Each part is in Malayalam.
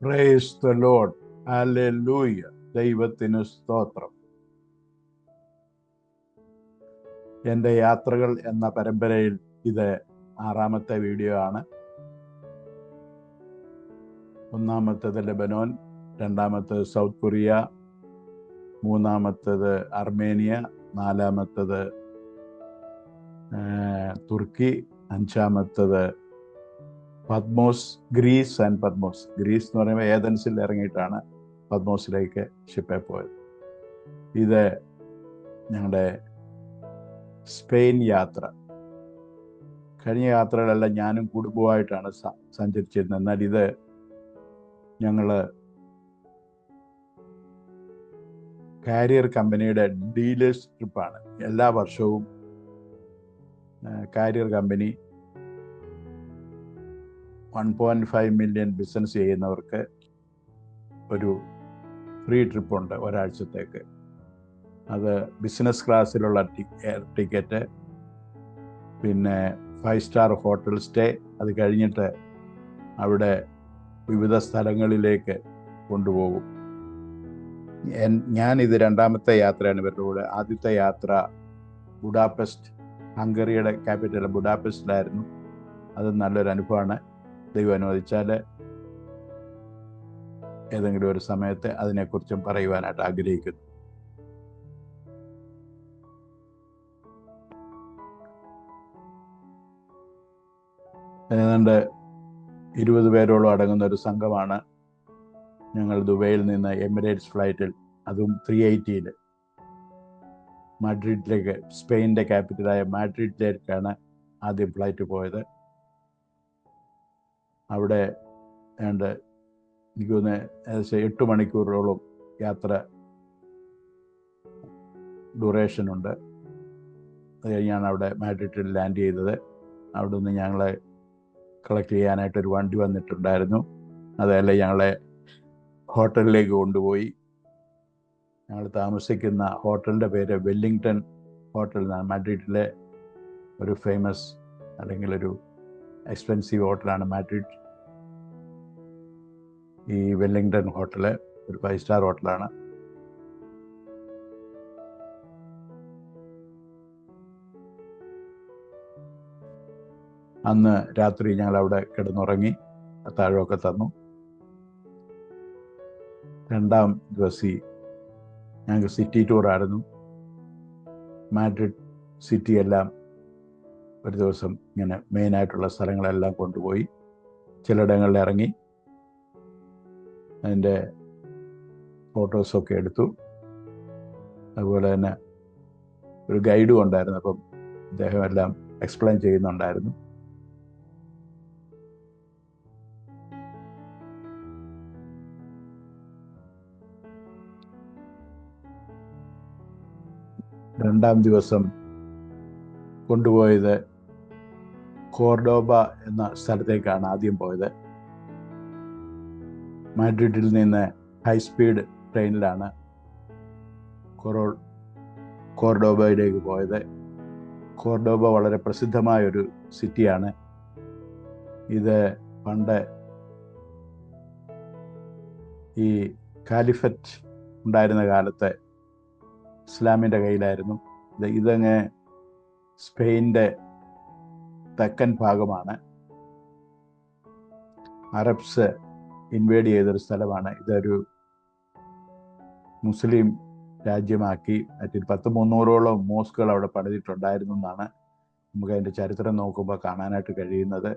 Praise the Lord. ഹല്ലേലൂയ. ദൈവത്തിന് സ്തോത്രം. എൻ്റെ യാത്രകൾ എന്ന പരമ്പരയിൽ ഇത് 6ാമത്തെ വീഡിയോ ആണ്. ഒന്നാമത്തേത് ലെബനോൻ, രണ്ടാമത്തേത് സൗത്ത് കൊറിയ, മൂന്നാമത്തേത് അർമേനിയ, നാലാമത്തേത് തുർക്കി, അഞ്ചാമത്തേത് പദ്മോസ്, ഗ്രീസ് ആൻഡ് പദ്മോസ്. ഗ്രീസ് എന്ന് പറയുമ്പോൾ ഏതൻസിൽ ഇറങ്ങിയിട്ടാണ് പദ്മോസിലേക്ക് ഷിപ്പിൽ പോയത്. ഇത് ഞങ്ങളുടെ സ്പെയിൻ യാത്ര. കഴിഞ്ഞ യാത്രകളെല്ലാം ഞാനും കുടുംബമായിട്ടാണ് സഞ്ചരിച്ചിരുന്നത്. എന്നാൽ ഇത് ഞങ്ങൾ കാരിയർ കമ്പനിയുടെ ഡീലേഴ്സ് ട്രിപ്പാണ്. എല്ലാ വർഷവും കാരിയർ കമ്പനി 1.5 മില്യൺ ബിസിനസ് ചെയ്യുന്നവർക്ക് ഒരു ഫ്രീ ട്രിപ്പുണ്ട് ഒരാഴ്ചത്തേക്ക്. അത് ബിസിനസ് ക്ലാസ്സിലുള്ള ടിക്കറ്റ്, പിന്നെ 5 സ്റ്റാർ ഹോട്ടൽ സ്റ്റേ, അത് കഴിഞ്ഞിട്ട് അവിടെ വിവിധ സ്ഥലങ്ങളിലേക്ക് കൊണ്ടുപോകും. ഞാനിത് 2ാമത്തെ യാത്രയാണ് ഇവരുടെ കൂടെ. ആദ്യത്തെ യാത്ര ബുഡാപെസ്റ്റ്, ഹംഗറിയുടെ ക്യാപിറ്റൽ ബുഡാപെസ്റ്റിലായിരുന്നു. അത് നല്ലൊരു അനുഭവമാണ്. ദൈവം അനുവദിച്ചാൽ ഏതെങ്കിലും ഒരു സമയത്ത് അതിനെക്കുറിച്ചും പറയുവാനായിട്ട് ആഗ്രഹിക്കുന്നു. ഏതാണ്ട് 20 പേരോളം അടങ്ങുന്ന ഒരു സംഘമാണ് ഞങ്ങൾ ദുബൈയിൽ നിന്ന് എമിറേറ്റ്സ് ഫ്ലൈറ്റിൽ, അതും 380-ൽ മാഡ്രിഡിലേക്ക്, സ്പെയിൻ്റെ ക്യാപിറ്റലായ മാഡ്രിഡിലേക്കാണ് ആദ്യം ഫ്ലൈറ്റ് പോയത്. അവിടെ എനിക്ക് തോന്നുന്നു ഏകദേശം 8 മണിക്കൂറോളം യാത്ര ഡ്യൂറേഷനുണ്ട്. അത് കഴിഞ്ഞാണ് അവിടെ മാഡ്രിഡിൽ ലാൻഡ് ചെയ്തത്. അവിടെ നിന്ന് ഞങ്ങളെ കളക്ട് ചെയ്യാനായിട്ടൊരു വണ്ടി വന്നിട്ടുണ്ടായിരുന്നു. അതല്ല, ഞങ്ങളെ ഹോട്ടലിലേക്ക് കൊണ്ടുപോയി. ഞങ്ങൾ താമസിക്കുന്ന ഹോട്ടലിൻ്റെ പേര് വെല്ലിംഗ്ടൺ ഹോട്ടൽ എന്നാണ്. മാഡ്രിഡിലെ ഒരു ഫേമസ് അല്ലെങ്കിൽ ഒരു എക്സ്പെൻസീവ് ഹോട്ടലാണ് മാഡ്രിഡ്. ഈ വെല്ലിംഗ്ടൺ ഹോട്ടല് ഒരു 5 സ്റ്റാർ ഹോട്ടലാണ്. അന്ന് രാത്രി ഞങ്ങൾ അവിടെ കിടന്നുറങ്ങി. അത്താഴമൊക്കെ തന്നു. 2ാം ദിവസം ഞങ്ങൾക്ക് സിറ്റി ടൂറായിരുന്നു. മാഡ്രിഡ് സിറ്റി എല്ലാം ഒരു ദിവസം ഇങ്ങനെ മെയിനായിട്ടുള്ള സ്ഥലങ്ങളെല്ലാം കൊണ്ടുപോയി. ചിലയിടങ്ങളിൽ ഇറങ്ങി അതിൻ്റെ ഫോട്ടോസൊക്കെ എടുത്തു. അതുപോലെ തന്നെ ഒരു ഗൈഡും ഉണ്ടായിരുന്നു. അപ്പം അദ്ദേഹം എല്ലാം എക്സ്പ്ലെയിൻ ചെയ്യുന്നുണ്ടായിരുന്നു. രണ്ടാം ദിവസം കൊണ്ടുപോയത് കോർഡോബ എന്ന സ്ഥലത്തേക്കാണ് ആദ്യം പോയത്. മാഡ്രിഡിൽ നിന്ന് ഹൈസ്പീഡ് ട്രെയിനിലാണ് കോർഡോബയിലേക്ക് പോയത്. കോർഡോബ വളരെ പ്രസിദ്ധമായൊരു സിറ്റിയാണ്. ഇത് പണ്ട് ഈ കാലിഫറ്റ് ഉണ്ടായിരുന്ന കാലത്ത് ഇസ്ലാമിൻ്റെ കയ്യിലായിരുന്നു. ഇതങ്ങ് സ്പെയിൻ്റെ തെക്കൻ ഭാഗമാണ്. അറബ്സ് ഇൻവേഡ് ചെയ്തൊരു സ്ഥലമാണ്. ഇതൊരു മുസ്ലിം രാജ്യമാക്കി. 300ഓളം മോസ്കുകൾ അവിടെ പണിതിട്ടുണ്ടായിരുന്നു എന്നാണ് നമുക്ക് അതിൻ്റെ ചരിത്രം നോക്കുമ്പോൾ കാണാനായിട്ട് കഴിയുന്നത്.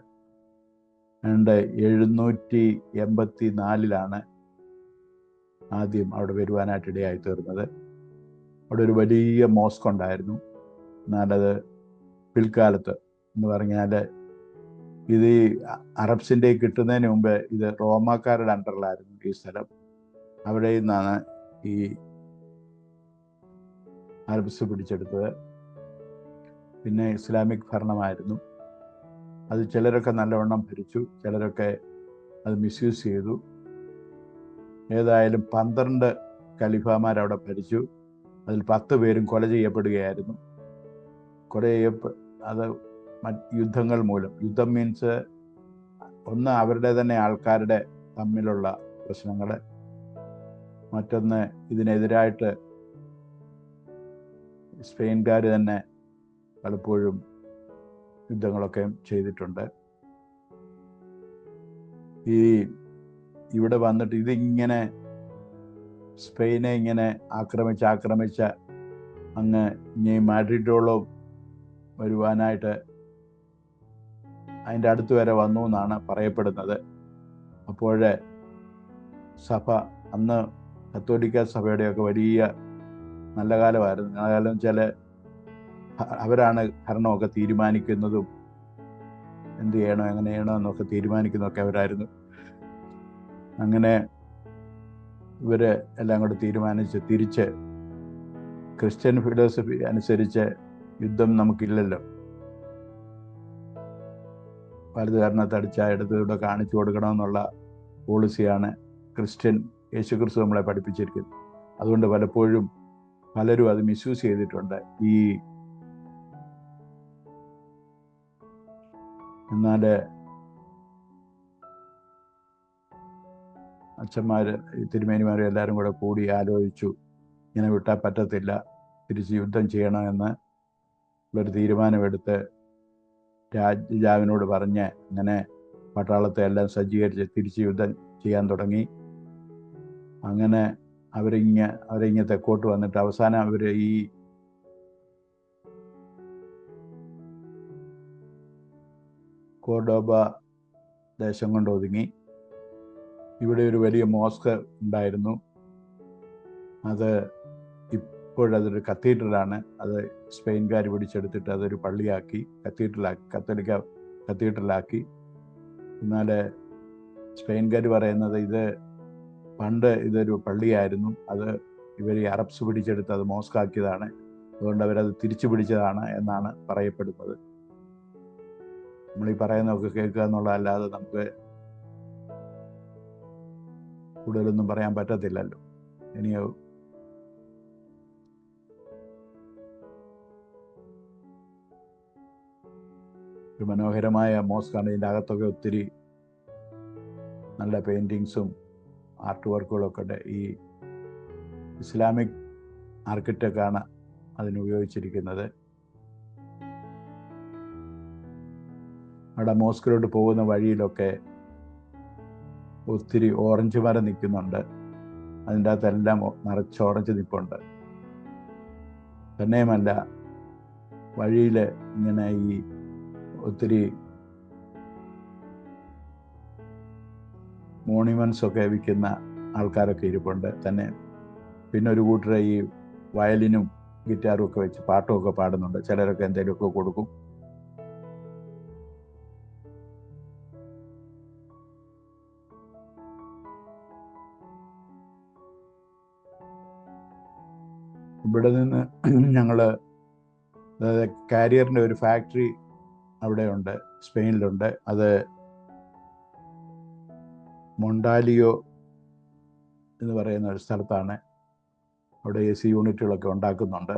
784-ലാണ് ആദ്യം അവിടെ വരുവാനായിട്ട് ഇടയായി തീർന്നത്. അവിടെ ഒരു വലിയ മോസ്ക് ഉണ്ടായിരുന്നു. എന്നാലത് പിൽക്കാലത്ത് എന്ന് പറഞ്ഞാൽ ഇത് അറബ്സിൻ്റെ കിട്ടുന്നതിന് മുമ്പ് ഇത് റോമാക്കാരുടെ അണ്ടറിലായിരുന്നു ഈ സ്ഥലം. അവിടെ നിന്നാണ് ഈ അറബ്സ് പിടിച്ചെടുത്തത്. പിന്നെ ഇസ്ലാമിക് ഭരണമായിരുന്നു. അത് ചിലരൊക്കെ നല്ലവണ്ണം ഭരിച്ചു, ചിലരൊക്കെ അത് മിസ്യൂസ് ചെയ്തു. ഏതായാലും 12 ഖലീഫമാരവിടെ ഭരിച്ചു. അതിൽ 10 പേരും കൊല ചെയ്യപ്പെടുകയായിരുന്നു. അത് യുദ്ധങ്ങൾ മൂലം. യുദ്ധം മീൻസ് ഒന്ന് അവരുടെ തന്നെ ആൾക്കാരുടെ തമ്മിലുള്ള പ്രശ്നങ്ങൾ. മറ്റൊന്ന്, ഇതിനെതിരായിട്ട് സ്പെയിൻകാർ തന്നെ പലപ്പോഴും യുദ്ധങ്ങളൊക്കെ ചെയ്തിട്ടുണ്ട്. ഇവിടെ വന്നിട്ട് ഇതിങ്ങനെ സ്പെയിനെ ഇങ്ങനെ ആക്രമിച്ച് അങ്ങ് ഇനി മാഡ്രിഡോളം വരുവാനായിട്ട് അതിൻ്റെ അടുത്ത് വരെ വന്നു എന്നാണ് പറയപ്പെടുന്നത്. അപ്പോൾ സഭ അന്ന് കത്തോലിക്ക സഭയുടെയൊക്കെ വലിയ നല്ല കാലമായിരുന്നു. നല്ല കാലം വെച്ചാൽ അവരാണ് ഭരണമൊക്കെ തീരുമാനിക്കുന്നതും എന്ത് ചെയ്യണോ എങ്ങനെ ചെയ്യണോ എന്നൊക്കെ തീരുമാനിക്കുന്നതൊക്കെ അവരായിരുന്നു. അങ്ങനെ ഇവർ എല്ലാം കൂടെ തീരുമാനിച്ച് തിരിച്ച് ക്രിസ്ത്യൻ ഫിലോസഫി അനുസരിച്ച് യുദ്ധം നമുക്കില്ലല്ലോ, വലതുകാരനകത്ത് അടിച്ചാൽ ഇടതുകൂടെ കാണിച്ചു കൊടുക്കണമെന്നുള്ള പോളിസിയാണ് യേശുക്രിസ്തു നമ്മളെ പഠിപ്പിച്ചിരിക്കുന്നത്. അതുകൊണ്ട് പലപ്പോഴും പലരും അത് മിസ്യൂസ് ചെയ്തിട്ടുണ്ട്. എന്നാൽ അച്ഛന്മാർ, തിരുമേനിമാരും എല്ലാവരും കൂടെ കൂടി ആലോചിച്ചു, ഇങ്ങനെ വിട്ടാൽ പറ്റത്തില്ല, തിരിച്ച് യുദ്ധം ചെയ്യണമെന്ന് ഉള്ളൊരു തീരുമാനമെടുത്ത് രാജാവിനോട് പറഞ്ഞ് അങ്ങനെ പട്ടാളത്തെ എല്ലാം സജ്ജീകരിച്ച് തിരിച്ച് യുദ്ധം ചെയ്യാൻ തുടങ്ങി. അങ്ങനെ അവരിങ്ങ് തെക്കോട്ട് വന്നിട്ട് അവസാനം അവർ ഈ കോർഡോബ ദേശം കൊണ്ട് ഒതുങ്ങി. ഇവിടെ ഒരു വലിയ മോസ്ക് ഉണ്ടായിരുന്നു. അത് ഇപ്പോഴതൊരു കത്തീഡ്രലാണ്. അത് സ്പെയിൻകാർ പിടിച്ചെടുത്തിട്ട് അതൊരു പള്ളിയാക്കി, കത്തോലിക്ക കത്തീഡ്രലാക്കി. എന്നാൽ സ്പെയിൻകാർ പറയുന്നത് ഇത് പണ്ട് ഇതൊരു പള്ളിയായിരുന്നു, അത് ഇവർ അറബ്സ് പിടിച്ചെടുത്ത് അത് മോസ്കാക്കിയതാണ്, അതുകൊണ്ട് അവരത് തിരിച്ചു പിടിച്ചതാണ് എന്നാണ് പറയപ്പെടുന്നത്. നമ്മളീ പറയുന്നതൊക്കെ കേൾക്കുക എന്നുള്ളതല്ലാതെ നമുക്ക് കൂടുതലൊന്നും പറയാൻ പറ്റത്തില്ലല്ലോ. ഇനിയോ ഒരു മനോഹരമായ മോസ്കാണ്. ഇതിൻ്റെ അകത്തൊക്കെ ഒത്തിരി നല്ല പെയിൻറ്റിങ്സും ആർട്ട് വർക്കുകളൊക്കെ ഉണ്ട്. ഈ ഇസ്ലാമിക് ആർക്കിടെക്റ്റാണ് അതിനുപയോഗിച്ചിരിക്കുന്നത്. അവിടെ മോസ്കിലോട്ട് പോകുന്ന വഴിയിലൊക്കെ ഒത്തിരി ഓറഞ്ച് മരം നിൽക്കുന്നുണ്ട്. അതിൻ്റെ അകത്തെല്ലാം നിറച്ച് ഓറഞ്ച് നിൽപ്പുണ്ട്. തന്നെയുമല്ല, വഴിയിൽ ഇങ്ങനെ ഈ ഒത്തിരി മോണിമെൻറ്റ്സ് ഒക്കെ വിൽക്കുന്ന ആൾക്കാരൊക്കെ ഇരിപ്പുണ്ട് തന്നെ. പിന്നെ ഒരു കൂട്ടർ ഈ വയലിനും ഗിറ്റാറും ഒക്കെ വെച്ച് പാട്ടുമൊക്കെ പാടുന്നുണ്ട്. ചിലരൊക്കെ എന്തെങ്കിലുമൊക്കെ കൊടുക്കും. ഇവിടെ നിന്ന് ഞങ്ങൾ കാരിയറിൻ്റെ ഒരു ഫാക്ടറി അവിടെയുണ്ട്, സ്പെയിനിലുണ്ട്. അത് മൊണ്ടാലിയോ എന്ന് പറയുന്ന ഒരു സ്ഥലത്താണ്. അവിടെ AC യൂണിറ്റുകളൊക്കെ ഉണ്ടാക്കുന്നുണ്ട്.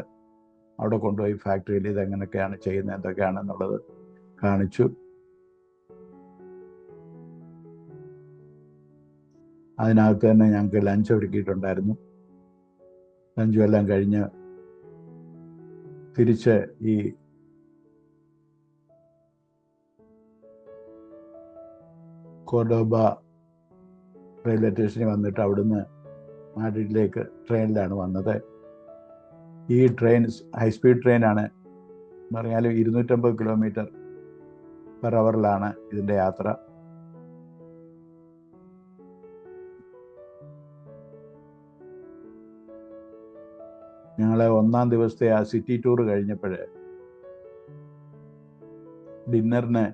അവിടെ കൊണ്ടുപോയി ഫാക്ടറിയിൽ ഇതെങ്ങനെയൊക്കെയാണ് ചെയ്യുന്നത്, എന്തൊക്കെയാണെന്നുള്ളത് കാണിച്ചു. അതിനകത്ത് തന്നെ ഞങ്ങൾക്ക് ലഞ്ച് ഒരുക്കിയിട്ടുണ്ടായിരുന്നു. ലഞ്ചും എല്ലാം കഴിഞ്ഞ് തിരിച്ച് ഈ കോർഡോബ റെയിൽവേ സ്റ്റേഷനിൽ വന്നിട്ട് അവിടുന്ന് മാഡ്രിഡിലേക്ക് ട്രെയിനിലാണ് വന്നത്. ഈ ട്രെയിൻ ഹൈസ്പീഡ് ട്രെയിനാണ്. എന്ന് പറഞ്ഞാൽ 250 km/h ഇതിൻ്റെ യാത്ര. ഞങ്ങൾ ഒന്നാം ദിവസത്തെ ആ സിറ്റി ടൂർ കഴിഞ്ഞപ്പോൾ ഡിന്നറിന്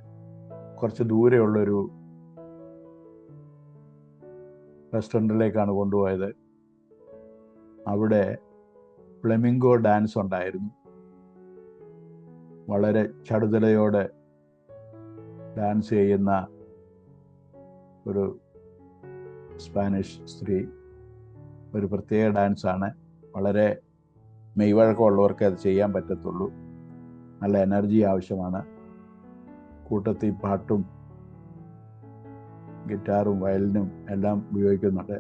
കുറച്ച് ദൂരെയുള്ളൊരു റെസ്റ്റോറൻറ്റിലേക്കാണ് കൊണ്ടുപോയത്. അവിടെ ഫ്ലെമിംഗോ ഡാൻസ് ഉണ്ടായിരുന്നു. വളരെ ചടുതലയോടെ ഡാൻസ് ചെയ്യുന്ന ഒരു സ്പാനിഷ് സ്ത്രീ. ഒരു പ്രത്യേക ഡാൻസാണ്. വളരെ മെയ്വഴക്കമുള്ളവർക്ക് അത് ചെയ്യാൻ പറ്റത്തുള്ളൂ. നല്ല എനർജി ആവശ്യമാണ്. കൂട്ടത്തിൽ പാട്ടും ഗിറ്റാറും വയലിനും എല്ലാം ഉപയോഗിക്കുന്നുണ്ട്.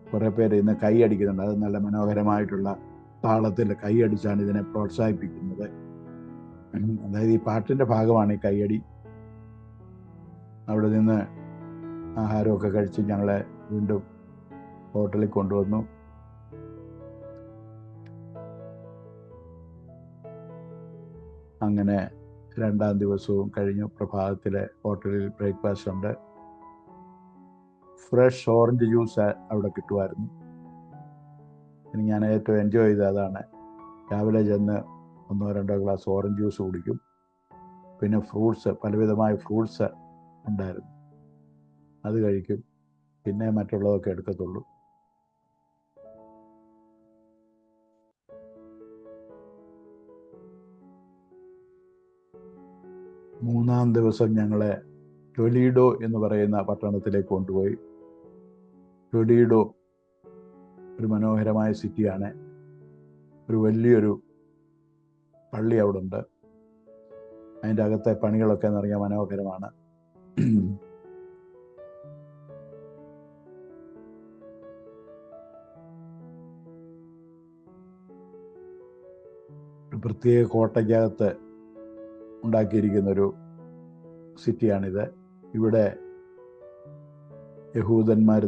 കുറേ പേര് ഇന്ന് കൈയടിക്കുന്നുണ്ട്. അത് നല്ല മനോഹരമായിട്ടുള്ള താളത്തിൽ കൈയടിച്ചാണ് ഇതിനെ പ്രോത്സാഹിപ്പിക്കുന്നത്. അതായത് ഈ പാട്ടിൻ്റെ ഭാഗമാണ് ഈ കൈയടി. അവിടെ നിന്ന് ആഹാരമൊക്കെ കഴിച്ച് ഞങ്ങളെ വീണ്ടും ഹോട്ടലിൽ കൊണ്ടുവന്നു. അങ്ങനെ 2-ാം ദിവസവും കഴിഞ്ഞു. പ്രഭാതത്തിലെ ഹോട്ടലിൽ ബ്രേക്ക്ഫാസ്റ്റ് ഉണ്ട്. ഫ്രഷ് ഓറഞ്ച് ജ്യൂസ് അവിടെ കിട്ടുമായിരുന്നു. ഞാൻ ഏറ്റവും എൻജോയ് ചെയ്തത് അതാണ്. രാവിലെ ചെന്ന് 1-2 ഗ്ലാസ് ഓറഞ്ച് ജ്യൂസ് കുടിക്കും. പിന്നെ ഫ്രൂട്ട്സ്, പലവിധമായ ഫ്രൂട്ട്സ് ഉണ്ടായിരുന്നു, അത് കഴിക്കും. പിന്നെ മറ്റുള്ളതൊക്കെ എടുക്കത്തുള്ളൂ. മൂന്നാം ദിവസം ഞങ്ങളെ ടൊലീഡോ എന്ന് പറയുന്ന പട്ടണത്തിലേക്ക് കൊണ്ടുപോയി. ടൊലീഡോ ഒരു മനോഹരമായ സിറ്റിയാണ്. ഒരു വലിയൊരു പള്ളി അവിടെ ഉണ്ട്. അതിൻ്റെ അകത്തെ പണികളൊക്കെ എന്ന് പറഞ്ഞാൽ മനോഹരമാണ്. ഒരു പ്രത്യേക കോട്ടയ്ക്കകത്ത് ഉണ്ടാക്കിയിരിക്കുന്നൊരു സിറ്റിയാണിത്. ഇവിടെ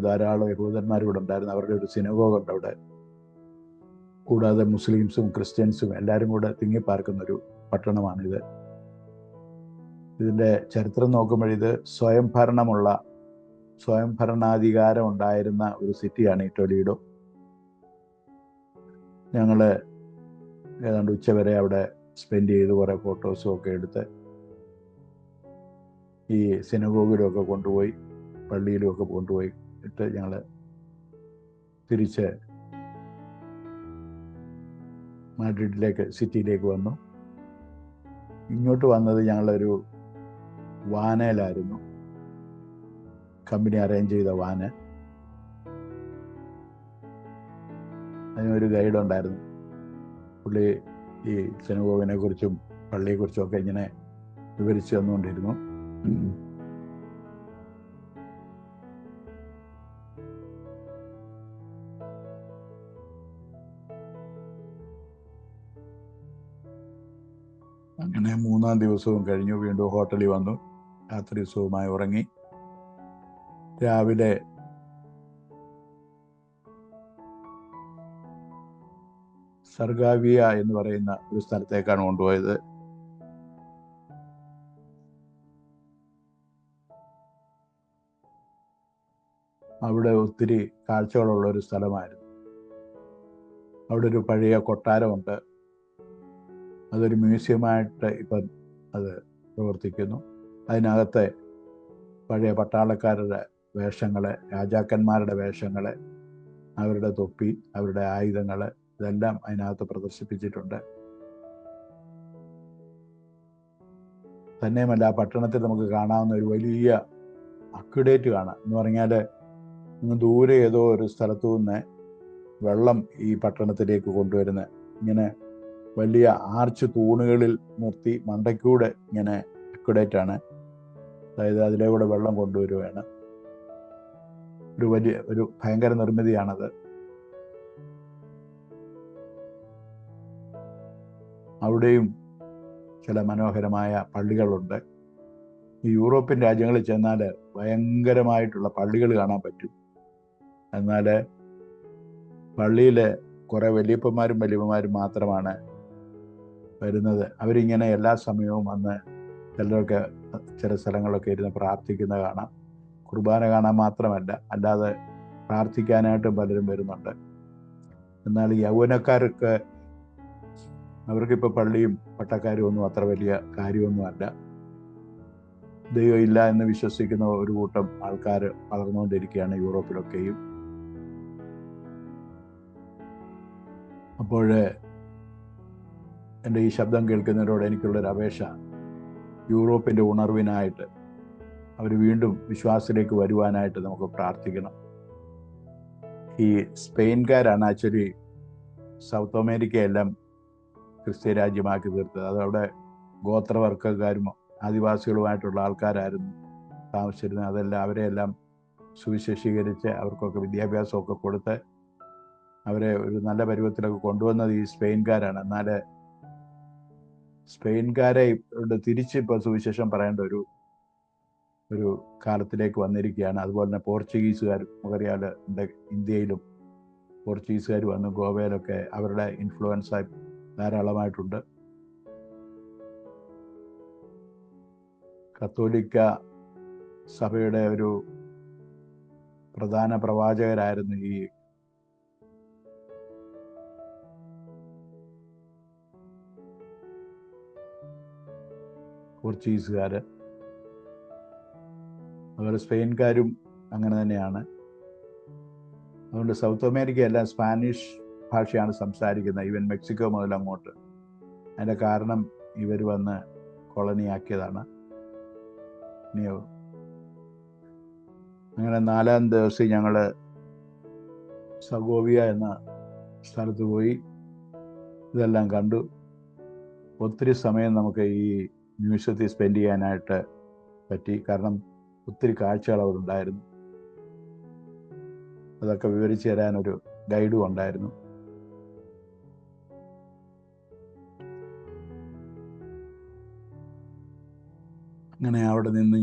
ധാരാളം യഹൂദന്മാർ ഇവിടെ ഉണ്ടായിരുന്നു. അവരുടെ ഒരു സിനഗോഗ് ഉണ്ട് അവിടെ. കൂടാതെ മുസ്ലിംസും ക്രിസ്ത്യൻസും എല്ലാവരും കൂടെ തിങ്ങിപ്പാർക്കുന്നൊരു പട്ടണമാണിത്. ഇതിൻ്റെ ചരിത്രം നോക്കുമ്പോൾ ഇത് സ്വയം ഭരണാധികാരം ഉണ്ടായിരുന്ന ഒരു സിറ്റിയാണ് ഈ ടൊലീഡോ. ഞങ്ങൾ ഏതാണ്ട് ഉച്ചവരെ അവിടെ സ്പെൻഡ് ചെയ്ത് കുറേ ഫോട്ടോസും ഒക്കെ എടുത്ത് ഈ സിനഗോഗിലുമൊക്കെ കൊണ്ടുപോയി, പള്ളിയിലുമൊക്കെ കൊണ്ടുപോയി ഇട്ട് ഞങ്ങൾ തിരിച്ച് സിറ്റിയിലേക്ക് വന്നു. ഇങ്ങോട്ട് വന്നത് ഞങ്ങളൊരു വാനയിലായിരുന്നു, കമ്പനി അറേഞ്ച് ചെയ്ത വാന്. അതിനൊരു ഗൈഡ് ഉണ്ടായിരുന്നു. പുള്ളി ഈ സിനഗോഗിനെ കുറിച്ചും പള്ളിയെക്കുറിച്ചും ഒക്കെ ഇങ്ങനെ വിവരിച്ചു തന്നുകൊണ്ടിരുന്നു. അങ്ങനെ 3-ാം ദിവസവും കഴിഞ്ഞു. വീണ്ടും ഹോട്ടലിൽ വന്നു. രാത്രി സുഖമായി ഉറങ്ങി. രാവിലെ സർഗാവിയ എന്ന് പറയുന്ന ഒരു സ്ഥലത്തേക്കാണ് കൊണ്ടുപോയത്. അവിടെ ഒത്തിരി കാഴ്ചകളുള്ള ഒരു സ്ഥലമായിരുന്നു. അവിടെ ഒരു പഴയ കൊട്ടാരമുണ്ട്. അതൊരു മ്യൂസിയമായിട്ട് ഇപ്പം അത് പ്രവർത്തിക്കുന്നു. അതിനകത്തെ പഴയ പട്ടാളക്കാരുടെ വേഷങ്ങൾ, രാജാക്കന്മാരുടെ വേഷങ്ങൾ, അവരുടെ തൊപ്പി, അവരുടെ ആയുധങ്ങൾ, ഇതെല്ലാം അതിനകത്ത് പ്രദർശിപ്പിച്ചിട്ടുണ്ട്. തന്നെയുമല്ല, ആ പട്ടണത്തിൽ നമുക്ക് കാണാവുന്ന ഒരു വലിയ അക്വിഡേറ്റ് കാണാം. എന്ന് പറഞ്ഞാൽ ദൂരെ ഏതോ ഒരു സ്ഥലത്തു നിന്ന് വെള്ളം ഈ പട്ടണത്തിലേക്ക് കൊണ്ടുവരുന്ന ഇങ്ങനെ വലിയ ആർച്ച് തൂണുകളിൽ നിർത്തി മണ്ടയ്ക്കൂടെ ഇങ്ങനെ അക്വിഡേറ്റാണ്. അതായത് അതിലൂടെ വെള്ളം കൊണ്ടുവരുവാണ്. ഒരു ഭയങ്കര നിർമ്മിതിയാണത്. അവിടെയും ചില മനോഹരമായ പള്ളികളുണ്ട്. ഈ യൂറോപ്യൻ രാജ്യങ്ങളിൽ ചെന്നാൽ ഭയങ്കരമായിട്ടുള്ള പള്ളികൾ കാണാൻ പറ്റും. എന്നാൽ പള്ളിയിൽ കുറേ വലിയപ്പന്മാരും മാത്രമാണ് വരുന്നത്. അവരിങ്ങനെ എല്ലാ സമയവും വന്ന് ചിലരൊക്കെ ചില സ്ഥലങ്ങളിലൊക്കെ ഇരുന്ന് പ്രാർത്ഥിക്കുന്ന കാണാം. കുർബാന കാണാൻ മാത്രമല്ല, അല്ലാതെ പ്രാർത്ഥിക്കാനായിട്ടും പലരും വരുന്നുണ്ട്. എന്നാൽ യൗവനക്കാർക്ക് അവർക്കിപ്പോൾ പള്ളിയും പട്ടക്കാരും ഒന്നും അത്ര വലിയ കാര്യമൊന്നുമല്ല. ദൈവം ഇല്ല എന്ന് വിശ്വസിക്കുന്ന ഒരു കൂട്ടം ആൾക്കാർ വളർന്നുകൊണ്ടിരിക്കുകയാണ് യൂറോപ്പിലൊക്കെയും. അപ്പോൾ എൻ്റെ ഈ ശബ്ദം കേൾക്കുന്നവരോട് എനിക്കുള്ളൊരു അപേക്ഷ, യൂറോപ്പിൻ്റെ ഉണർവിനായിട്ട് അവർ വീണ്ടും വിശ്വാസത്തിലേക്ക് വരുവാനായിട്ട് നമുക്ക് പ്രാർത്ഥിക്കണം. ഈ സ്പെയിൻകാരാണ് ആക്ച്വലി സൗത്ത് അമേരിക്കയെല്ലാം ക്രിസ്ത്യ രാജ്യമാക്കി തീർത്തത്. അതവിടെ ഗോത്രവർഗ്ഗക്കാരും ആദിവാസികളുമായിട്ടുള്ള ആൾക്കാരായിരുന്നു താമസിച്ചിരുന്നത്. അവരെയെല്ലാം സുവിശേഷീകരിച്ച് അവർക്കൊക്കെ വിദ്യാഭ്യാസമൊക്കെ കൊടുത്ത് അവരെ ഒരു നല്ല പരുവത്തിലൊക്കെ കൊണ്ടുവന്നത് ഈ സ്പെയിൻകാരാണ്. എന്നാൽ സ്പെയിൻകാരെ തിരിച്ച് ഇപ്പോൾ സുവിശേഷം പറയേണ്ട ഒരു കാലത്തിലേക്ക് വന്നിരിക്കുകയാണ്. അതുപോലെ തന്നെ പോർച്ചുഗീസുകാർ, നമുക്കറിയാൽ ഇന്ത്യയിലും പോർച്ചുഗീസുകാർ വന്ന് ഗോവയിലൊക്കെ അവരുടെ ഇൻഫ്ലുവൻസ് ധാരാളമായിട്ടുണ്ട്. കത്തോലിക്ക സഭയുടെ ഒരു പ്രധാന പ്രവാചകരായിരുന്നു ഈ പോർച്ചുഗീസുകാർ. അതുപോലെ സ്പെയിൻകാരും അങ്ങനെ തന്നെയാണ്. അതുകൊണ്ട് സൗത്ത് അമേരിക്ക എല്ലാം സ്പാനിഷ് ഭാഷയാണ് സംസാരിക്കുന്നത്, ഈവൻ മെക്സിക്കോ മുതൽ അങ്ങോട്ട്. അതിൻ്റെ കാരണം ഇവർ വന്ന് കോളനിയാക്കിയതാണ്. അങ്ങനെ 4-ാം ദിവസം ഞങ്ങൾ സഗോവിയ എന്ന സ്ഥലത്ത് പോയി ഇതെല്ലാം കണ്ടു. ഒത്തിരി സമയം നമുക്ക് ഈ മ്യൂസിയത്തിൽ സ്പെൻഡ് ചെയ്യാനായിട്ട് പറ്റി. കാരണം ഒത്തിരി കാഴ്ചകൾ അവിടെ ഉണ്ടായിരുന്നു. അതൊക്കെ വിവരിച്ചു തരാനൊരു ഗൈഡും ഉണ്ടായിരുന്നു. അങ്ങനെ അവിടെ നിന്ന്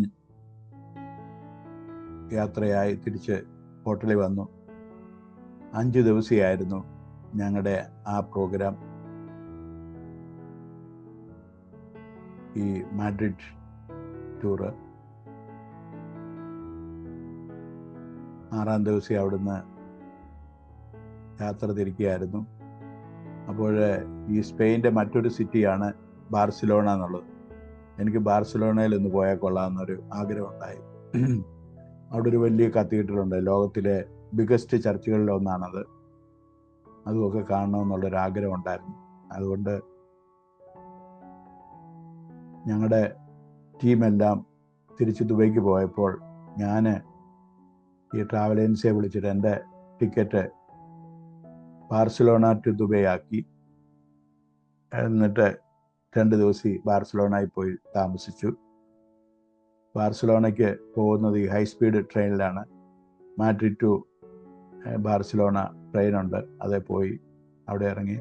യാത്രയായി തിരിച്ച് ഹോട്ടലിൽ വന്നു. 5 ദിവസമായിരുന്നു ഞങ്ങളുടെ ആ പ്രോഗ്രാം. ഈ മാഡ്രിഡ് ടൂറ് 6-ാം ദിവസം അവിടുന്ന് യാത്ര തിരിക്കുകയായിരുന്നു. അപ്പോൾ ഈ സ്പെയിൻ്റെ മറ്റൊരു സിറ്റിയാണ് ബാർസിലോണ എന്നുള്ളത്. എനിക്ക് ബാർസിലോണയിൽ ഒന്ന് പോയാൽ കൊള്ളാമെന്നൊരു ആഗ്രഹമുണ്ടായി. അവിടെ ഒരു വലിയ കത്തീഡ്രലുണ്ട്, ലോകത്തിലെ ബിഗസ്റ്റ് ചർച്ചുകളിലൊന്നാണത്. അതുമൊക്കെ കാണണമെന്നുള്ളൊരു ആഗ്രഹം ഉണ്ടായിരുന്നു. അതുകൊണ്ട് ഞങ്ങളുടെ ടീമെല്ലാം തിരിച്ച് ദുബൈക്ക് പോയപ്പോൾ ഞാൻ ഈ ട്രാവൽ ഏജൻസിയെ വിളിച്ചിട്ട് എൻ്റെ ടിക്കറ്റ് ബാർസിലോണ ടു ദുബൈ ആക്കി. എന്നിട്ട് 2 ദിവസം ബാർസിലോണയിൽ പോയി താമസിച്ചു. ബാർസിലോണയ്ക്ക് പോകുന്നത് ഈ ഹൈ സ്പീഡ് ട്രെയിനിലാണ്. മാഡ്രിഡ് ടു ബാർസിലോണ ട്രെയിനുണ്ട്, അതേ പോയി അവിടെ ഇറങ്ങി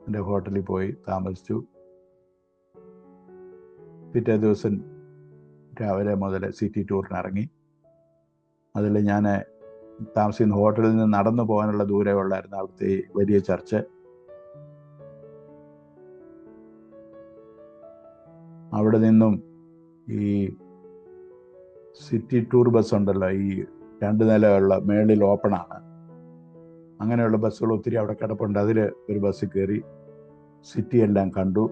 എൻ്റെ ഹോട്ടലിൽ പോയി താമസിച്ചു. പിറ്റേ ദിവസം രാവിലെ മുതൽ സിറ്റി ടൂറിന് ഇറങ്ങി. അതിൽ ഞാൻ താമസിക്കുന്ന ഹോട്ടലിൽ നിന്ന് നടന്നു പോകാനുള്ള ദൂരമേ ഉള്ളായിരുന്നു അവിടുത്തെ വലിയ ചർച്ച്. അവിടെ നിന്നും ഈ സിറ്റി ടൂർ ബസ് ഉണ്ടല്ലോ, ഈ 2 നിലയുള്ള മേളിൽ ഓപ്പണാണ്, അങ്ങനെയുള്ള ബസ്സുകൾ ഒത്തിരി അവിടെ കിടപ്പുണ്ട്. അതിൽ ഒരു ബസ്സിൽ കയറി സിറ്റി എല്ലാം കണ്ടു.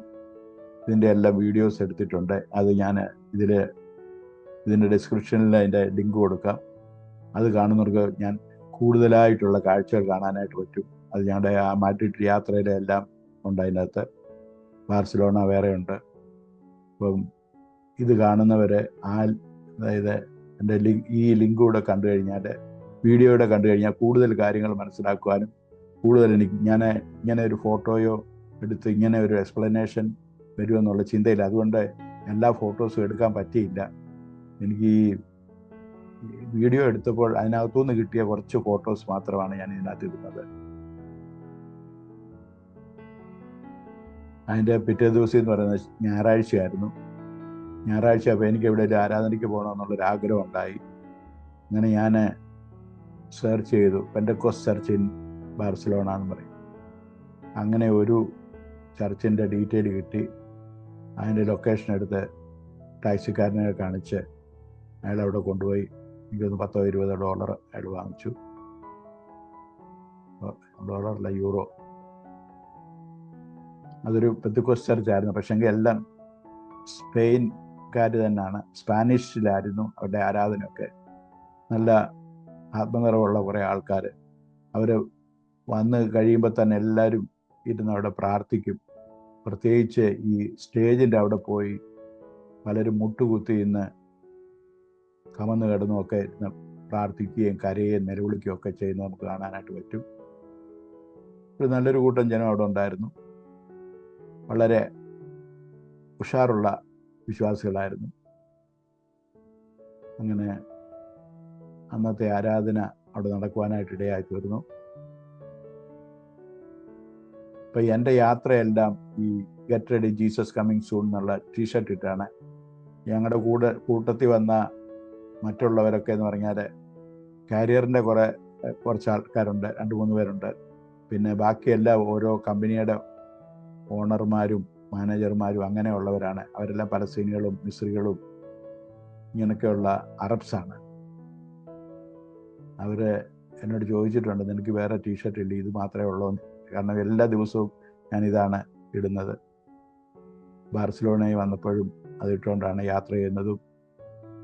ഇതിൻ്റെ എല്ലാം വീഡിയോസ് എടുത്തിട്ടുണ്ട്. അത് ഞാൻ ഇതിൻ്റെ ഡിസ്ക്രിപ്ഷനിൽ അതിൻ്റെ ലിങ്ക് കൊടുക്കാം. അത് കാണുന്നവർക്ക് ഞാൻ കൂടുതലായിട്ടുള്ള കാഴ്ചകൾ കാണാനായിട്ട് പറ്റും. അത് ഞങ്ങളുടെ ആ മാഡ്രിഡ് യാത്രയിലെ എല്ലാം ഉണ്ട് അതിനകത്ത്. ബാർസിലോണ വേറെ ഉണ്ട്. അപ്പം ഇത് കാണുന്നവരെ അതായത് എൻ്റെ ഈ ലിങ്ക് കൂടെ കണ്ടു കഴിഞ്ഞാൽ, വീഡിയോയുടെ കണ്ടു കഴിഞ്ഞാൽ കൂടുതൽ കാര്യങ്ങൾ മനസ്സിലാക്കുവാനും കൂടുതൽ ഞാൻ ഇങ്ങനെ ഒരു ഫോട്ടോയോ എടുത്ത് ഇങ്ങനെ ഒരു എക്സ്പ്ലനേഷൻ വരുമെന്നുള്ള ചിന്തയില്ല. അതുകൊണ്ട് എല്ലാ ഫോട്ടോസും എടുക്കാൻ പറ്റിയില്ല. എനിക്ക് ഈ വീഡിയോ എടുത്തപ്പോൾ അതിനകത്തുനിന്ന് കിട്ടിയ കുറച്ച് ഫോട്ടോസ് മാത്രമാണ് ഞാൻ ഇതിനകത്ത് ഇടുന്നത്. അതിൻ്റെ പിറ്റേ ദിവസം എന്ന് പറയുന്നത് ഞായറാഴ്ചയായിരുന്നു. ഞായറാഴ്ച അപ്പോൾ എനിക്ക് ഇവിടെ ഒരു ആരാധനയ്ക്ക് പോകണമെന്നുള്ളൊരു ആഗ്രഹം ഉണ്ടായി. അങ്ങനെ ഞാൻ സെർച്ച് ചെയ്തു, പെന്തക്കോസ്റ്റ് ചർച്ച് ഇൻ ബാർസിലോണ എന്ന് പറയും. അങ്ങനെ ഒരു ചർച്ചിൻ്റെ ഡീറ്റെയിൽ കിട്ടി. അതിൻ്റെ ലൊക്കേഷൻ എടുത്ത് ടാക്സിക്കാരനെ കാണിച്ച് അയാൾ അവിടെ കൊണ്ടുപോയി. എനിക്കൊന്ന് $10-20 അയാൾ വാങ്ങിച്ചു. ഡോളറല്ല, യൂറോ. അതൊരു പെന്തക്കോസ്റ്റ് ചർച്ചായിരുന്നു. പക്ഷെങ്കിൽ എല്ലാം സ്പെയിൻകാർ തന്നെയാണ്, സ്പാനിഷിലായിരുന്നു അവരുടെ ആരാധനയൊക്കെ. നല്ല ആത്മനിറവുള്ള കുറേ ആൾക്കാർ. അവർ വന്ന് കഴിയുമ്പോൾ തന്നെ എല്ലാവരും ഇരുന്ന് അവിടെ പ്രാർത്ഥിക്കും. പ്രത്യേകിച്ച് ഈ സ്റ്റേജിൻ്റെ അവിടെ പോയി പലരും മുട്ടുകുത്തി ഇന്ന് കമന്ന് കിടന്നുമൊക്കെ ഇരുന്ന് പ്രാർത്ഥിക്കുകയും കരയുകയും നിലവിളിക്കുകയും ഒക്കെ ചെയ്യുന്നത് നമുക്ക് കാണാനായിട്ട് പറ്റും. ഒരു നല്ലൊരു കൂട്ടം ജനം അവിടെ ഉണ്ടായിരുന്നു. വളരെ ഉഷാറുള്ള വിശ്വാസികളായിരുന്നു. അങ്ങനെ അന്നത്തെ ആരാധന അവിടെ നടക്കുവാനായിട്ട് ഇടയായി തീർന്നു. അപ്പം എൻ്റെ യാത്രയെല്ലാം ഈ get ready Jesus coming soon എന്നുള്ള ടീഷർട്ട് ഇട്ടാണ്. ഞങ്ങളുടെ കൂട്ടത്തിൽ വന്ന മറ്റുള്ളവരൊക്കെ എന്ന് പറഞ്ഞാൽ കാരിയറിൻ്റെ കുറച്ച് ആൾക്കാരുണ്ട്, 2-3 പേരുണ്ട്. പിന്നെ ബാക്കിയെല്ലാം ഓരോ കമ്പനിയുടെ ഓണർമാരും മാനേജർമാരും അങ്ങനെയുള്ളവരാണ്. അവരെല്ലാം പലസ്തീനികളും മിസ്രികളും ഇങ്ങനെയൊക്കെയുള്ള അറബ്സാണ്. അവർ എന്നോട് ചോദിച്ചിട്ടുണ്ട്, നിനക്ക് വേറെ ടീഷർട്ട് ഇല്ല, ഇത് മാത്രമേ ഉള്ളൂ. കാരണം എല്ലാ ദിവസവും ഞാനിതാണ് ഇടുന്നത്. ബാർസലോണയിൽ വന്നപ്പോഴും അതിട്ടുകൊണ്ടാണ് യാത്ര ചെയ്യുന്നതും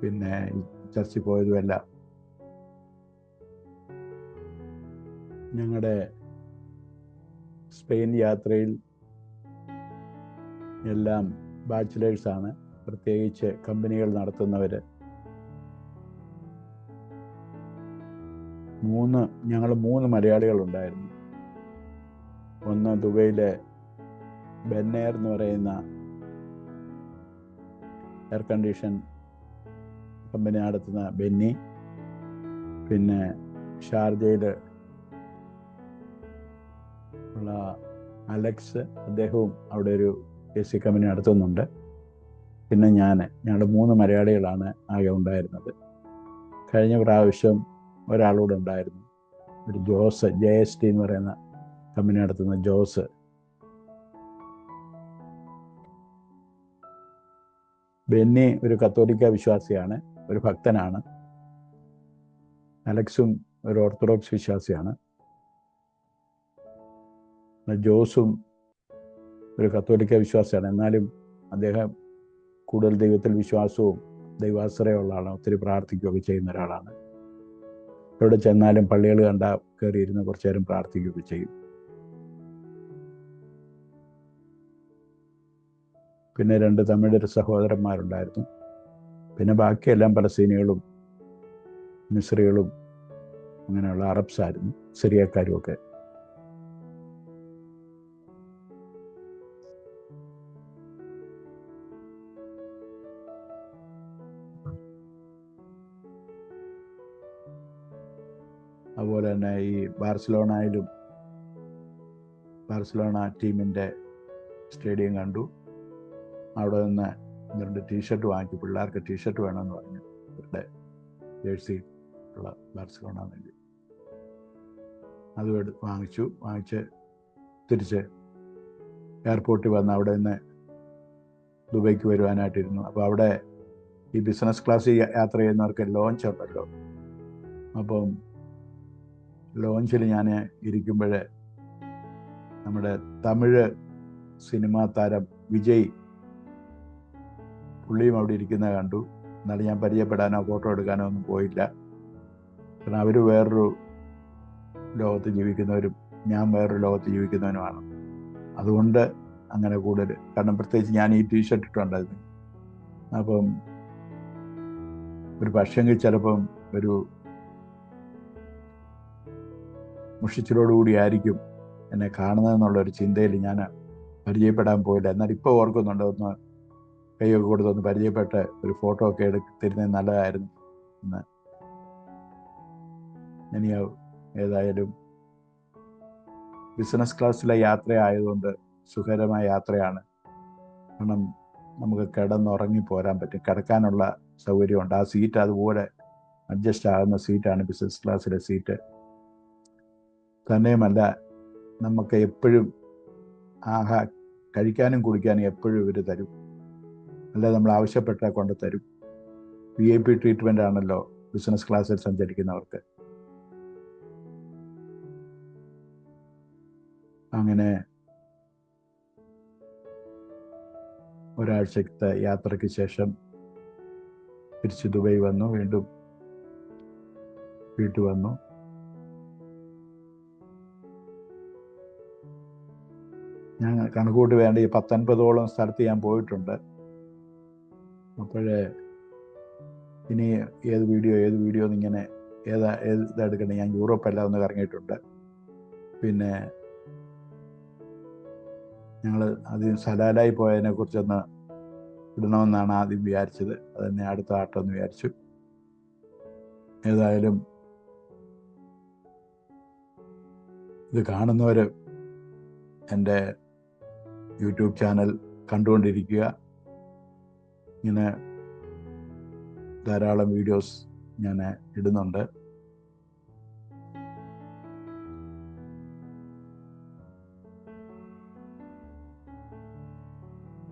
പിന്നെ ചർച്ചിൽ പോയതും എല്ലാം. ഞങ്ങളുടെ സ്പെയിൻ യാത്രയിൽ എല്ലാം ബാച്ചിലേഴ്സാണ്, പ്രത്യേകിച്ച് കമ്പനികൾ നടത്തുന്നവർ. ഞങ്ങൾ 3 മലയാളികളുണ്ടായിരുന്നു. ഒന്ന് ദുബൈയിലെ ബെന്നെയർ എന്ന് പറയുന്ന എയർ കണ്ടീഷൻ കമ്പനി നടത്തുന്ന ബെന്നി, പിന്നെ ഷാർജയിൽ ഉള്ള അലക്സ്, അദ്ദേഹവും അവിടെ ഒരു AC കമ്പനി നടത്തുന്നുണ്ട്. പിന്നെ ഞങ്ങൾ 3 മലയാളികളാണ് ആകെ ഉണ്ടായിരുന്നത്. കഴിഞ്ഞ പ്രാവശ്യം ഒരാളൂടെ ഉണ്ടായിരുന്നു, ഒരു ജോസ്, JST എന്ന് പറയുന്ന കമ്പനി നടത്തുന്ന ജോസ്. ബെന്നി ഒരു കത്തോലിക്ക വിശ്വാസിയാണ്, ഒരു ഭക്തനാണ്. അലക്സും ഒരു ഓർത്തഡോക്സ് വിശ്വാസിയാണ്. ജോസും ഒരു കത്തോലിക്ക വിശ്വാസിയാണ്. എന്നാലും അദ്ദേഹം കൂടുതൽ ദൈവത്തിൽ വിശ്വാസവും ദൈവാശ്രയമുള്ള ആളാണ്. ഒത്തിരി പ്രാർത്ഥിക്കുകയൊക്കെ ചെയ്യുന്ന ഒരാളാണ്. എവിടെ ചെന്നാലും പള്ളികൾ കണ്ടാൽ കയറിയിരുന്ന് കുറച്ചു നേരം പ്രാർത്ഥിക്കുകയൊക്കെ ചെയ്യും. പിന്നെ 2 തമിഴ് സഹോദരന്മാരുണ്ടായിരുന്നു. പിന്നെ ബാക്കിയെല്ലാം പലസ്തീനികളും മിസ്രികളും അങ്ങനെയുള്ള അറബ്സായിരുന്നു, സിറിയക്കാരും ഒക്കെ. അതുപോലെ തന്നെ ഈ ബാർസലോണ ടീമിൻ്റെ സ്റ്റേഡിയം കണ്ടു. അവിടെ നിന്ന് 2 ടീഷർട്ട് വാങ്ങിച്ചു. പിള്ളേർക്ക് ടീഷർട്ട് വേണമെന്ന് പറഞ്ഞു, അവരുടെ ജേഴ്സി ഉള്ള ബാർസലോണ വേണ്ടി. അത് വാങ്ങിച്ച് തിരിച്ച് എയർപോർട്ടിൽ വന്ന് അവിടെ നിന്ന് ദുബൈക്ക് വരുവാനായിട്ടിരുന്നു. അപ്പോൾ അവിടെ ഈ ബിസിനസ് ക്ലാസ്സിൽ യാത്ര ചെയ്യുന്നവർക്ക് ലോഞ്ച് ഉണ്ടല്ലോ. അപ്പം ലോഞ്ചിൽ ഞാൻ ഇരിക്കുമ്പോൾ നമ്മുടെ തമിഴ് സിനിമാ താരം വിജയ്, പുള്ളിയും അവിടെ ഇരിക്കുന്നത് കണ്ടു. എന്നാലും ഞാൻ പരിചയപ്പെടാനോ ഫോട്ടോ എടുക്കാനോ ഒന്നും പോയില്ല. കാരണം അവർ വേറൊരു ലോകത്ത് ജീവിക്കുന്നവരും ഞാൻ വേറൊരു ലോകത്ത് ജീവിക്കുന്നവനുമാണ്. അതുകൊണ്ട് അങ്ങനെ കൂടുതൽ, കാരണം പ്രത്യേകിച്ച് ഞാൻ ഈ ടീഷർട്ട് ഇട്ടുണ്ടായിരുന്നു. അപ്പം ഒരു പക്ഷെങ്കിൽ ചിലപ്പം ഒരു മുഷിച്ചിലോടുകൂടി ആയിരിക്കും എന്നെ കാണുന്നതെന്നുള്ളൊരു ചിന്തയിൽ ഞാൻ പരിചയപ്പെടാൻ പോയില്ല. എന്നാൽ ഇപ്പോൾ ഓർക്കുന്നുണ്ട്, ഒന്ന് കൈയൊക്കെ കൊടുത്തൊന്ന് പരിചയപ്പെട്ട് ഒരു ഫോട്ടോ ഒക്കെ എടുത്തിരുന്നത് നല്ലതായിരുന്നു എന്ന്. ഇനി ഏതായാലും ബിസിനസ് ക്ലാസ്സിലെ യാത്ര ആയതുകൊണ്ട് സുഖകരമായ യാത്രയാണ്. കാരണം നമുക്ക് കിടന്നുറങ്ങി പോരാൻ പറ്റും, കിടക്കാനുള്ള സൗകര്യമുണ്ട്. ആ സീറ്റ് അതുപോലെ അഡ്ജസ്റ്റ് ആകുന്ന സീറ്റാണ് ബിസിനസ് ക്ലാസ്സിലെ സീറ്റ്. തന്നെയുമല്ല, നമുക്ക് എപ്പോഴും കഴിക്കാനും കുടിക്കാനും എപ്പോഴും ഇവർ തരും, അല്ലാതെ നമ്മൾ ആവശ്യപ്പെട്ടാൽ കൊണ്ട് തരും. VIP ട്രീറ്റ്മെൻ്റ് ആണല്ലോ ബിസിനസ് ക്ലാസ്സിൽ സഞ്ചരിക്കുന്നവർക്ക്. അങ്ങനെ ഒരാഴ്ചത്തെ യാത്രയ്ക്ക് ശേഷം തിരിച്ച് ദുബൈ വന്നു. വീണ്ടും വീട്ടിൽ വന്നു. ഞാൻ കണക്കൂട്ടി വേണ്ട ഈ 19ഓളം സ്ഥലത്ത് ഞാൻ പോയിട്ടുണ്ട്. അപ്പോഴേ ഇനി ഏത് വീഡിയോ എന്നിങ്ങനെ ഏതെടുക്കണേ. ഞാൻ യൂറോപ്പെല്ലാം ഒന്ന് കറങ്ങിയിട്ടുണ്ട്. പിന്നെ ഞങ്ങൾ ആദ്യം സലാലായി പോയതിനെ കുറിച്ചൊന്ന് ഇടണമെന്നാണ് ആദ്യം വിചാരിച്ചത്. അത് തന്നെ അടുത്ത ആട്ടമെന്ന് വിചാരിച്ചു. ഏതായാലും ഇത് കാണുന്നവർ എൻ്റെ യൂട്യൂബ് ചാനൽ കണ്ടുകൊണ്ടിരിക്കുക. ഇങ്ങനെ ധാരാളം വീഡിയോസ് ഞാൻ ഇടുന്നുണ്ട്.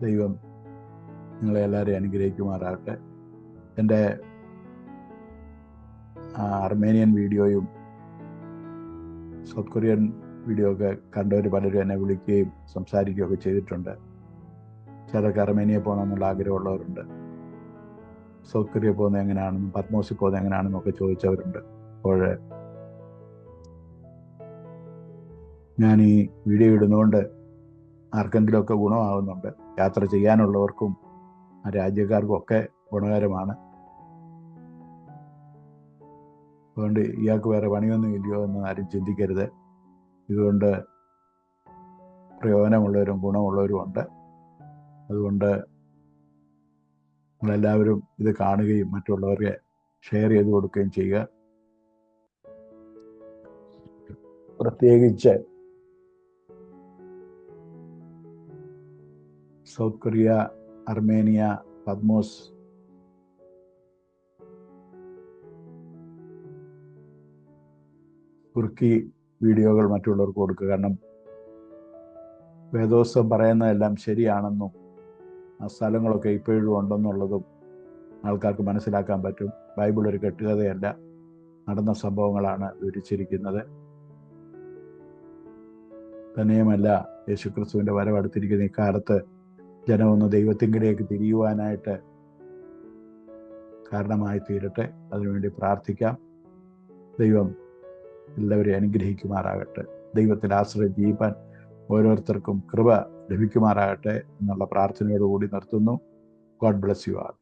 ദൈവം നിങ്ങളെ എല്ലാവരെയും അനുഗ്രഹിക്കുമാറാകട്ടെ. എൻ്റെ അർമേനിയൻ വീഡിയോയും സൗത്ത് കൊറിയൻ വീഡിയോ ഒക്കെ കണ്ടവർ പലരും എന്നെ വിളിക്കുകയും സംസാരിക്കുകയൊക്കെ ചെയ്തിട്ടുണ്ട്. ചിലർക്ക് അർമേനിയ പോകണമെന്നുള്ള ആഗ്രഹമുള്ളവരുണ്ട്. സൗത്ത് കൊറിയ പോകുന്നത് എങ്ങനെയാണെന്നും പത്മോസിൽ പോകുന്നത് എങ്ങനെയാണെന്നൊക്കെ ചോദിച്ചവരുണ്ട്. അപ്പോൾ ഞാൻ ഈ വീഡിയോ ഇടുന്നതുകൊണ്ട് ആർക്കെങ്കിലുമൊക്കെ ഗുണമാകുന്നുണ്ട്. യാത്ര ചെയ്യാനുള്ളവർക്കും ആ രാജ്യക്കാർക്കും ഒക്കെ ഗുണകരമാണ്. അതുകൊണ്ട് ഇയാൾക്ക് വേറെ പണിയൊന്നും ഇല്ലയോ എന്ന് ആരും ചിന്തിക്കരുത്. ഇതുകൊണ്ട് പ്രയോജനമുള്ളവരും ഗുണമുള്ളവരും ഉണ്ട്. അതുകൊണ്ട് നിങ്ങളെല്ലാവരും ഇത് കാണുകയും മറ്റുള്ളവർക്ക് ഷെയർ ചെയ്ത് കൊടുക്കുകയും ചെയ്യുക. പ്രത്യേകിച്ച് സൗത്ത് കൊറിയ, അർമേനിയ, പത്മോസ്, തുർക്കി വീഡിയോകൾ മറ്റുള്ളവർക്ക് കൊടുക്കുക. കാരണം വേദോസ്തം പറയുന്നതെല്ലാം ശരിയാണെന്നും ആ സ്ഥലങ്ങളൊക്കെ ഇപ്പോഴും ഉണ്ടെന്നുള്ളതും ആൾക്കാർക്ക് മനസ്സിലാക്കാൻ പറ്റും. ബൈബിൾ ഒരു കെട്ടുകഥയല്ല, നടന്ന സംഭവങ്ങളാണ് വിവരിച്ചിരിക്കുന്നത്. തന്നെയുമല്ല, യേശുക്രിസ്തുവിൻ്റെ വരവടുത്തിരിക്കുന്ന ഇക്കാലത്ത് ജനമൊന്ന് ദൈവത്തിങ്കിലേക്ക് തിരിയുവാനായിട്ട് കാരണമായി തീരട്ടെ. അതിനുവേണ്ടി പ്രാർത്ഥിക്കാം. ദൈവം എല്ലാവരെയും അനുഗ്രഹിക്കുമാറാകട്ടെ. ദൈവത്തിൽ ആശ്രയം ജീവിക്കാൻ ഓരോരുത്തർക്കും കൃപ ലഭിക്കുമാറാകട്ടെ എന്നുള്ള പ്രാർത്ഥനയോടുകൂടി നിർത്തുന്നു. God bless you all.